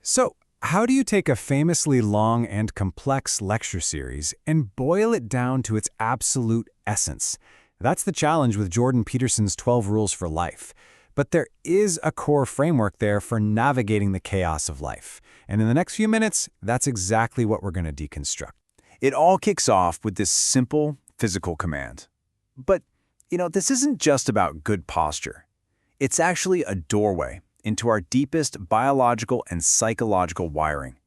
So, how do you take a famously long and complex lecture series and boil it down to its absolute essence? That's the challenge with Jordan Peterson's 12 Rules for Life. But there is a core framework there for navigating the chaos of life. And in the next few minutes, that's exactly what we're going to deconstruct. It all kicks off with this simple physical command. But, this isn't just about good posture. It's actually a doorway into our deepest biological and psychological wiring.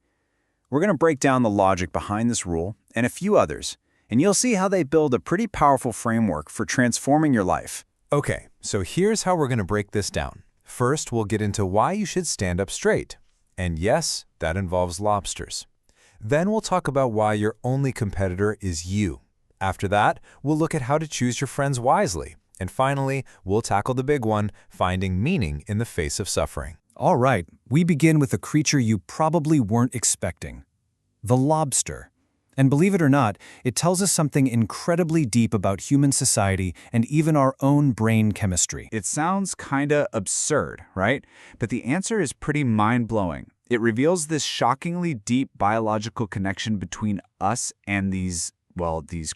We're going to break down the logic behind this rule and a few others, and you'll see how they build a pretty powerful framework for transforming your life. Okay, so here's how we're going to break this down. First, we'll get into why you should stand up straight. And yes, that involves lobsters. Then we'll talk about why your only competitor is you. After that, we'll look at how to choose your friends wisely. And finally, we'll tackle the big one, finding meaning in the face of suffering. All right, we begin with a creature you probably weren't expecting, the lobster. And believe it or not, it tells us something incredibly deep about human society and even our own brain chemistry. It sounds kinda absurd, right? But the answer is pretty mind-blowing. It reveals this shockingly deep biological connection between us and these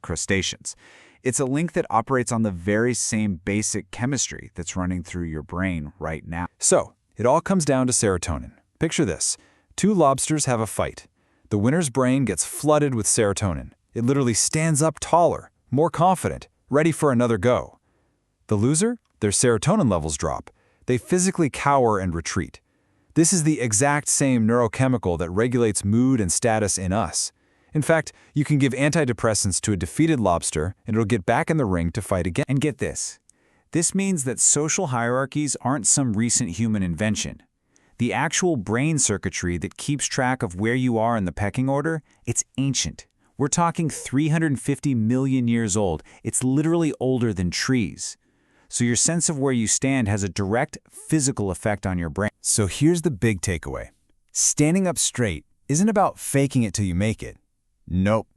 crustaceans. It's a link that operates on the very same basic chemistry that's running through your brain right now. So, it all comes down to serotonin. Picture this. Two lobsters have a fight. The winner's brain gets flooded with serotonin. It literally stands up taller, more confident, ready for another go. The loser? Their serotonin levels drop. They physically cower and retreat. This is the exact same neurochemical that regulates mood and status in us. In fact, you can give antidepressants to a defeated lobster and it'll get back in the ring to fight again. And get this. This means that social hierarchies aren't some recent human invention. The actual brain circuitry that keeps track of where you are in the pecking order, it's ancient. We're talking 350 million years old. It's literally older than trees. So your sense of where you stand has a direct physical effect on your brain. So here's the big takeaway. Standing up straight isn't about faking it till you make it. Nope.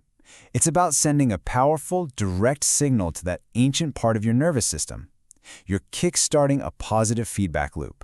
It's about sending a powerful, direct signal to that ancient part of your nervous system. You're kick-starting a positive feedback loop.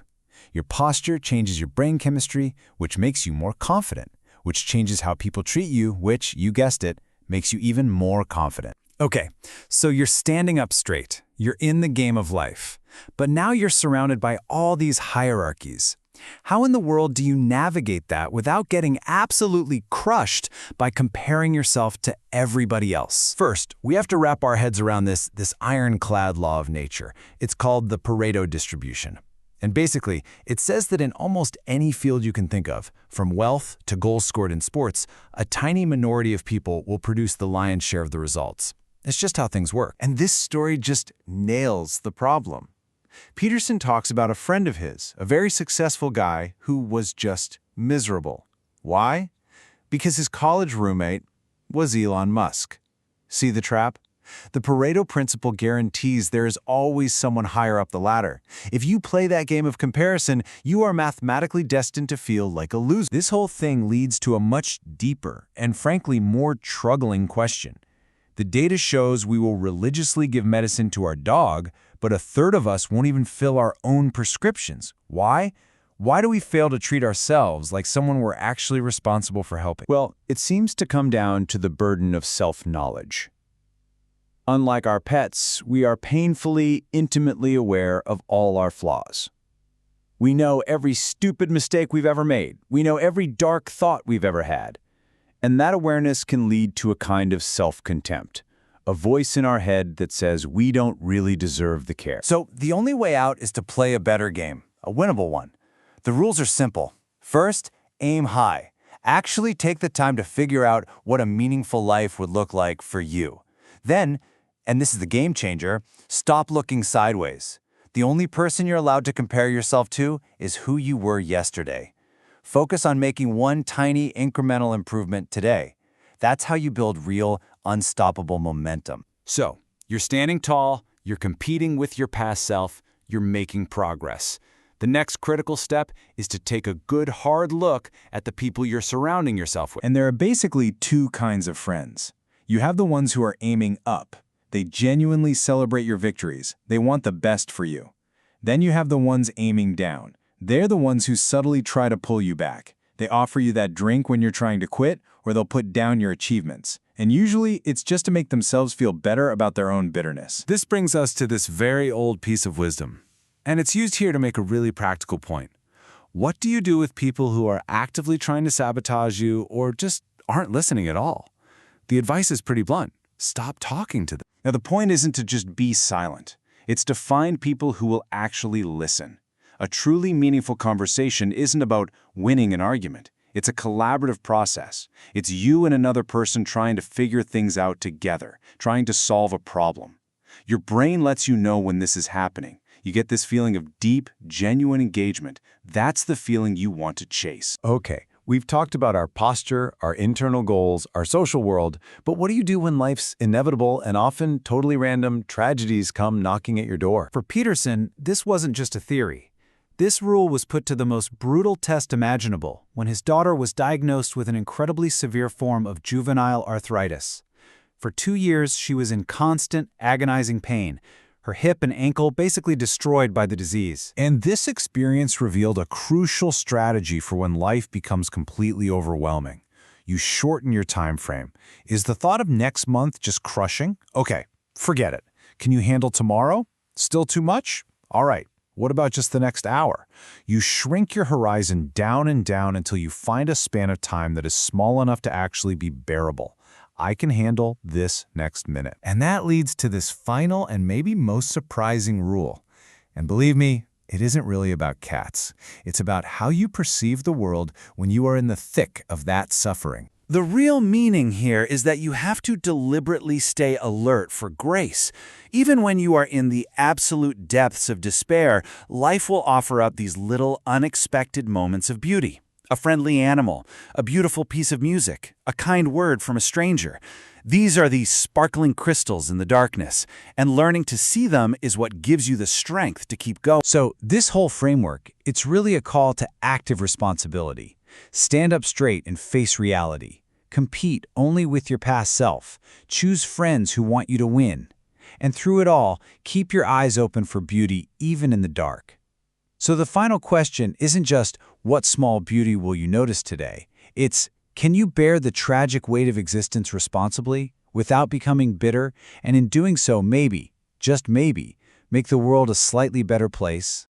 Your posture changes your brain chemistry, which makes you more confident, which changes how people treat you, which, you guessed it, makes you even more confident. Okay, so you're standing up straight. You're in the game of life. But now you're surrounded by all these hierarchies. How in the world do you navigate that without getting absolutely crushed by comparing yourself to everybody else? First, we have to wrap our heads around this ironclad law of nature. It's called the Pareto distribution. And basically, it says that in almost any field you can think of, from wealth to goals scored in sports, a tiny minority of people will produce the lion's share of the results. It's just how things work. And this story just nails the problem. Peterson talks about a friend of his, a very successful guy who was just miserable. Why? Because his college roommate was Elon Musk. See the trap? The Pareto principle guarantees there is always someone higher up the ladder. If you play that game of comparison, you are mathematically destined to feel like a loser. This whole thing leads to a much deeper and frankly more troubling question. The data shows we will religiously give medicine to our dog, but a third of us won't even fill our own prescriptions. Why? Why do we fail to treat ourselves like someone we're actually responsible for helping? Well, it seems to come down to the burden of self-knowledge. Unlike our pets, we are painfully, intimately aware of all our flaws. We know every stupid mistake we've ever made. We know every dark thought we've ever had. And that awareness can lead to a kind of self-contempt, a voice in our head that says we don't really deserve the care. So the only way out is to play a better game, a winnable one. The rules are simple. First, aim high. Actually take the time to figure out what a meaningful life would look like for you. Then, and this is the game changer, stop looking sideways. The only person you're allowed to compare yourself to is who you were yesterday. Focus on making one tiny incremental improvement today. That's how you build real, unstoppable momentum. So, you're standing tall, you're competing with your past self, you're making progress. The next critical step is to take a good, hard look at the people you're surrounding yourself with. And there are basically two kinds of friends. You have the ones who are aiming up. They genuinely celebrate your victories. They want the best for you. Then you have the ones aiming down. They're the ones who subtly try to pull you back. They offer you that drink when you're trying to quit, or they'll put down your achievements. And usually, it's just to make themselves feel better about their own bitterness. This brings us to this very old piece of wisdom, and it's used here to make a really practical point. What do you do with people who are actively trying to sabotage you or just aren't listening at all? The advice is pretty blunt. Stop talking to them. Now, the point isn't to just be silent. It's to find people who will actually listen. A truly meaningful conversation isn't about winning an argument. It's a collaborative process. It's you and another person trying to figure things out together, trying to solve a problem. Your brain lets you know when this is happening. You get this feeling of deep, genuine engagement. That's the feeling you want to chase. Okay, we've talked about our posture, our internal goals, our social world, but what do you do when life's inevitable and often totally random tragedies come knocking at your door? For Peterson, this wasn't just a theory. This rule was put to the most brutal test imaginable when his daughter was diagnosed with an incredibly severe form of juvenile arthritis. For 2 years, she was in constant, agonizing pain, her hip and ankle basically destroyed by the disease. And this experience revealed a crucial strategy for when life becomes completely overwhelming. You shorten your time frame. Is the thought of next month just crushing? Okay, forget it. Can you handle tomorrow? Still too much? All right. What about just the next hour? You shrink your horizon down and down until you find a span of time that is small enough to actually be bearable. I can handle this next minute. And that leads to this final and maybe most surprising rule. And believe me, it isn't really about cats. It's about how you perceive the world when you are in the thick of that suffering. The real meaning here is that you have to deliberately stay alert for grace. Even when you are in the absolute depths of despair, life will offer up these little unexpected moments of beauty. A friendly animal, a beautiful piece of music, a kind word from a stranger. These are the sparkling crystals in the darkness, and learning to see them is what gives you the strength to keep going. So this whole framework, it's really a call to active responsibility. Stand up straight and face reality. Compete only with your past self. Choose friends who want you to win. And through it all, keep your eyes open for beauty even in the dark. So the final question isn't just, what small beauty will you notice today? It's, can you bear the tragic weight of existence responsibly, without becoming bitter, and in doing so maybe, just maybe, make the world a slightly better place?